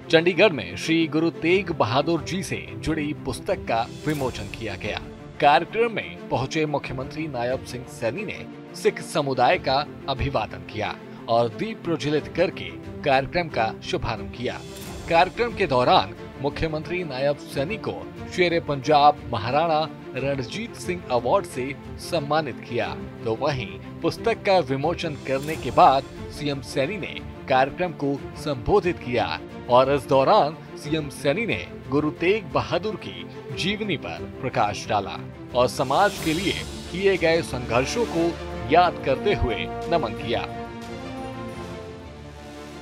चंडीगढ़ में श्री गुरु तेग बहादुर जी से जुड़ी पुस्तक का विमोचन किया गया। कार्यक्रम में पहुंचे मुख्यमंत्री नायब सिंह सैनी ने सिख समुदाय का अभिवादन किया और दीप प्रज्वलित करके कार्यक्रम का शुभारंभ किया। कार्यक्रम के दौरान मुख्यमंत्री नायब सैनी को शेर पंजाब महाराणा रणजीत सिंह अवार्ड से सम्मानित किया। तो वहीं पुस्तक का विमोचन करने के बाद सीएम सैनी ने कार्यक्रम को संबोधित किया और इस दौरान सीएम सैनी ने गुरु तेग बहादुर की जीवनी पर प्रकाश डाला और समाज के लिए किए गए संघर्षों को याद करते हुए नमन किया।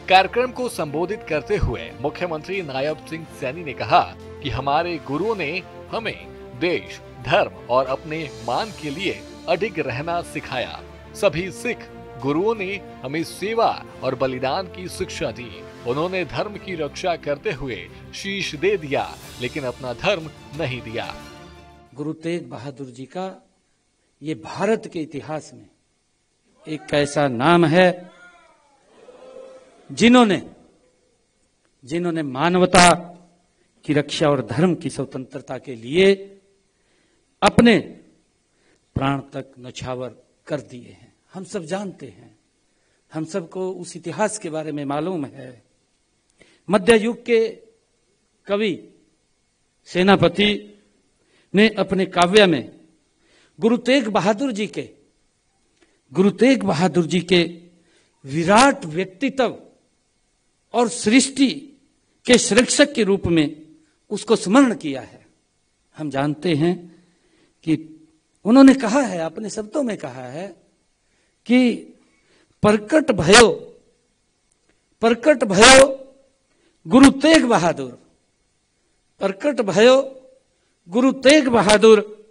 कार्यक्रम को संबोधित करते हुए मुख्यमंत्री नायब सिंह सैनी ने कहा कि हमारे गुरुओं ने हमें देश, धर्म और अपने मान के लिए अडिग रहना सिखाया। सभी सिख गुरुओं ने हमें सेवा और बलिदान की शिक्षा दी। उन्होंने धर्म की रक्षा करते हुए शीश दे दिया, लेकिन अपना धर्म नहीं दिया। गुरु तेग बहादुर जी का ये भारत के इतिहास में एक ऐसा नाम है जिन्होंने मानवता की रक्षा और धर्म की स्वतंत्रता के लिए अपने प्राण तक न्यौछावर कर दिए हैं। हम सब जानते हैं, हम सबको उस इतिहास के बारे में मालूम है। मध्य युग के कवि सेनापति ने अपने काव्य में गुरु तेग बहादुर जी के विराट व्यक्तित्व और सृष्टि के संरक्षक के रूप में उसको स्मरण किया है। हम जानते हैं कि उन्होंने कहा है, अपने शब्दों में कहा है कि प्रकट भयो गुरु तेग बहादुर, प्रकट भयो गुरु तेग बहादुर,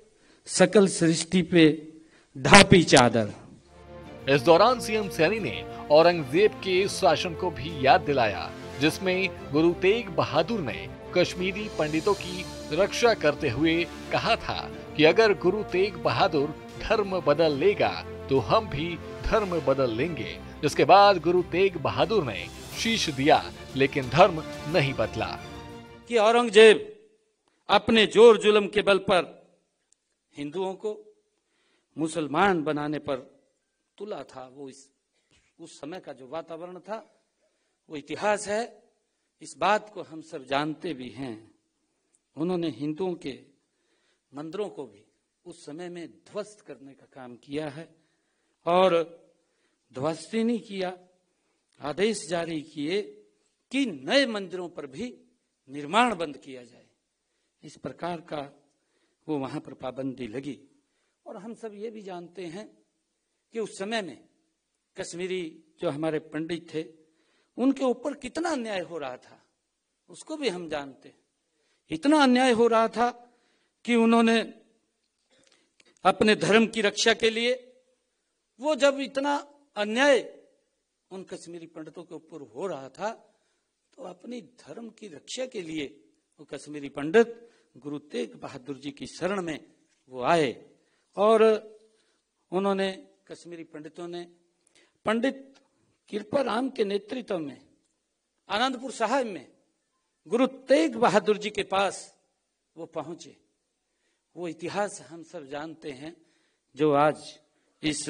सकल सृष्टि पे ढापी चादर। इस दौरान सीएम सैनी ने औरंगजेब के शासन को भी याद दिलाया, जिसमें गुरु तेग बहादुर ने कश्मीरी पंडितों की रक्षा करते हुए कहा था कि अगर गुरु तेग बहादुर धर्म बदल लेगा तो हम भी धर्म बदल लेंगे। जिसके बाद गुरु तेग बहादुर ने शीश दिया, लेकिन धर्म नहीं बदला। कि औरंगजेब अपने जोर जुल्म के बल पर हिंदुओं को मुसलमान बनाने पर तुला था। वो उस समय का जो वातावरण था वो इतिहास है, इस बात को हम सब जानते भी हैं। उन्होंने हिंदुओं के मंदिरों को भी उस समय में ध्वस्त करने का काम किया है और ध्वस्त ही नहीं किया, आदेश जारी किए कि नए मंदिरों पर भी निर्माण बंद किया जाए। इस प्रकार का वो वहां पर पाबंदी लगी। और हम सब ये भी जानते हैं कि उस समय में कश्मीरी जो हमारे पंडित थे उनके ऊपर कितना अन्याय हो रहा था, उसको भी हम जानते हैं। इतना अन्याय हो रहा था कि उन्होंने अपने धर्म की रक्षा के लिए, वो जब इतना अन्याय उन कश्मीरी पंडितों के ऊपर हो रहा था तो अपनी धर्म की रक्षा के लिए वो कश्मीरी पंडित गुरु तेग बहादुर जी की शरण में वो आए और उन्होंने, कश्मीरी पंडितों ने पंडित कृपाराम के नेतृत्व में आनंदपुर साहिब में गुरु तेग बहादुर जी के पास वो पहुंचे। वो इतिहास हम सब जानते हैं जो आज इस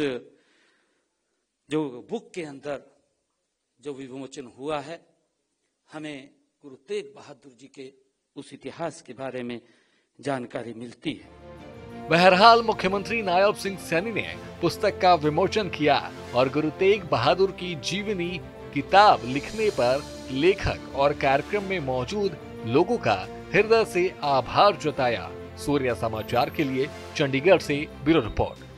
जो बुक के अंदर जो विमोचन हुआ है, हमें गुरु तेग बहादुर जी के उस इतिहास के बारे में जानकारी मिलती है। बहरहाल मुख्यमंत्री नायब सिंह सैनी ने पुस्तक का विमोचन किया और गुरु तेग बहादुर की जीवनी किताब लिखने पर लेखक और कार्यक्रम में मौजूद लोगों का हृदय से आभार जताया। सूर्य समाचार के लिए चंडीगढ़ से ब्यूरो रिपोर्ट।